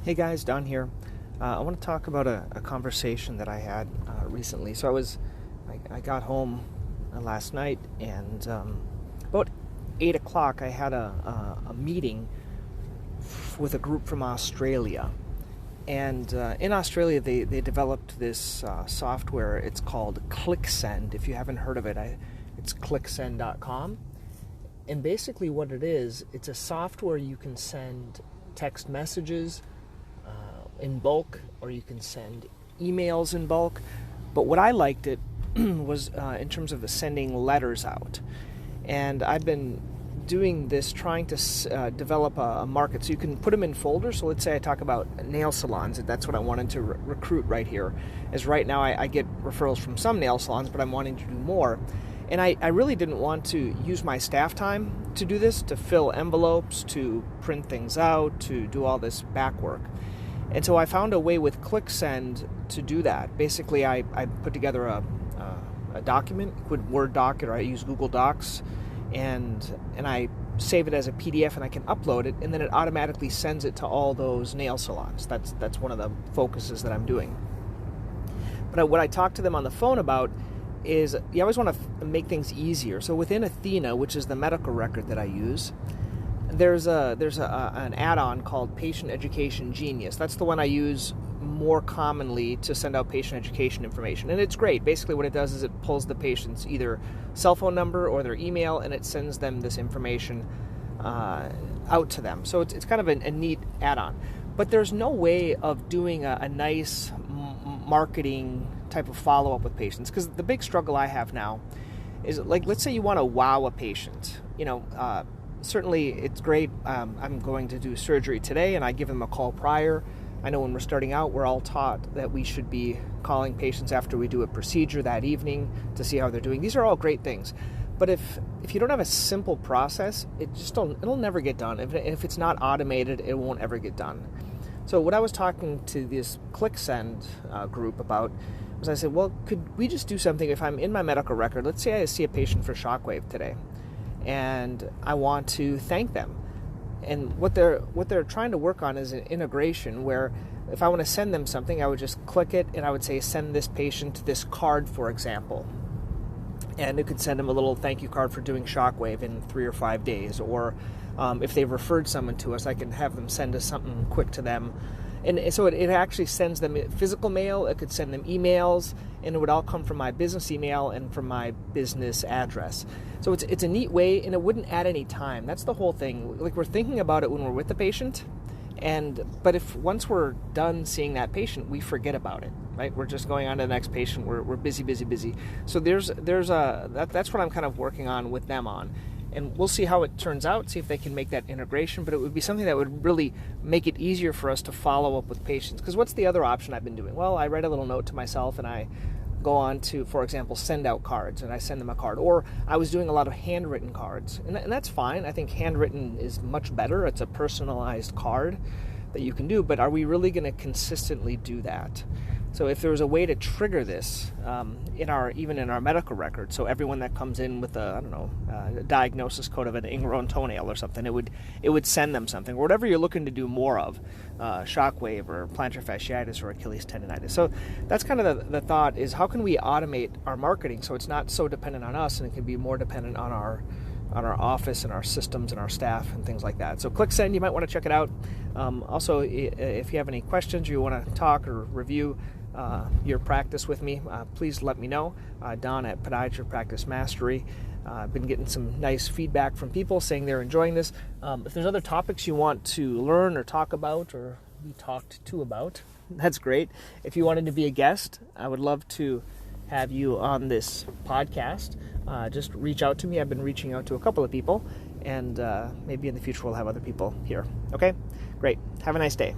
Hey guys, Don here. I want to talk about a conversation that I had recently. I got home last night, and about 8 o'clock I had a meeting with a group from Australia. And in Australia they developed this software. It's called ClickSend. If you haven't heard of it, it's clicksend.com. And basically what it is, it's a software you can send text messages in bulk, or you can send emails in bulk. But what I liked it was in terms of the sending letters out. And I've been doing this, trying to develop a market. So you can put them in folders. So let's say I talk about nail salons, and that's what I wanted to recruit right here. As right now I get referrals from some nail salons, but I'm wanting to do more. And I really didn't want to use my staff time to do this, to fill envelopes, to print things out, to do all this back work. And so I found a way with ClickSend to do that. Basically, I put together a document, Word doc, or I use Google Docs, and I save it as a PDF, and I can upload it, and then it automatically sends it to all those nail salons. That's one of the focuses that I'm doing. But what I talked to them on the phone about is you always want to make things easier. So within Athena, which is the medical record that I use, there's an add-on called Patient Education Genius. That's the one I use more commonly to send out patient education information. And it's great. Basically what it does is it pulls the patient's either cell phone number or their email, and it sends them this information out to them. So it's kind of a neat add-on. But there's no way of doing a nice marketing type of follow-up with patients, because the big struggle I have now is, like, let's say you want to wow a patient. Certainly it's great. I'm going to do surgery today, and I give them a call prior. I know when we're starting out, we're all taught that we should be calling patients after we do a procedure that evening to see how they're doing. These are all great things. But if you don't have a simple process, it'll never get done. If it's not automated, it won't ever get done. So what I was talking to this ClickSend group about was, I said, well, could we just do something if I'm in my medical record? Let's say I see a patient for Shockwave today, and I want to thank them. And what they're trying to work on is an integration where if I want to send them something, I would just click it, and I would say, send this patient this card, for example. And it could send them a little thank you card for doing Shockwave in 3 or 5 days. Or if they've referred someone to us, I can have them send us something quick to them. And so it actually sends them physical mail. It could send them emails, and it would all come from my business email and from my business address. So it's a neat way, and it wouldn't add any time. That's the whole thing. Like, we're thinking about it when we're with the patient, but if once we're done seeing that patient, we forget about it, right? We're just going on to the next patient. We're busy. So that's what I'm kind of working on with them on. And we'll see how it turns out, see if they can make that integration, but it would be something that would really make it easier for us to follow up with patients. Because what's the other option I've been doing? Well, I write a little note to myself, and I go on to, for example, send out cards, and I send them a card. Or I was doing a lot of handwritten cards, and that's fine. I think handwritten is much better. It's a personalized card that you can do, but are we really going to consistently do that? So if there was a way to trigger this even in our medical record, so everyone that comes in with a diagnosis code of an ingrown toenail or something, it would send them something, or whatever you're looking to do more of, Shockwave or plantar fasciitis or Achilles tendonitis. So that's kind of the thought, is how can we automate our marketing so it's not so dependent on us, and it can be more dependent on our office and our systems and our staff and things like that. So ClickSend, you might want to check it out. Also, if you have any questions or you want to talk or review your practice with me, please let me know. Don at Podiatry Practice Mastery. I've been getting some nice feedback from people saying they're enjoying this. If there's other topics you want to learn or talk about or be talked to about, that's great. If you wanted to be a guest, I would love to have you on this podcast. Just reach out to me. I've been reaching out to a couple of people, and maybe in the future we'll have other people here. Okay? Great. Have a nice day.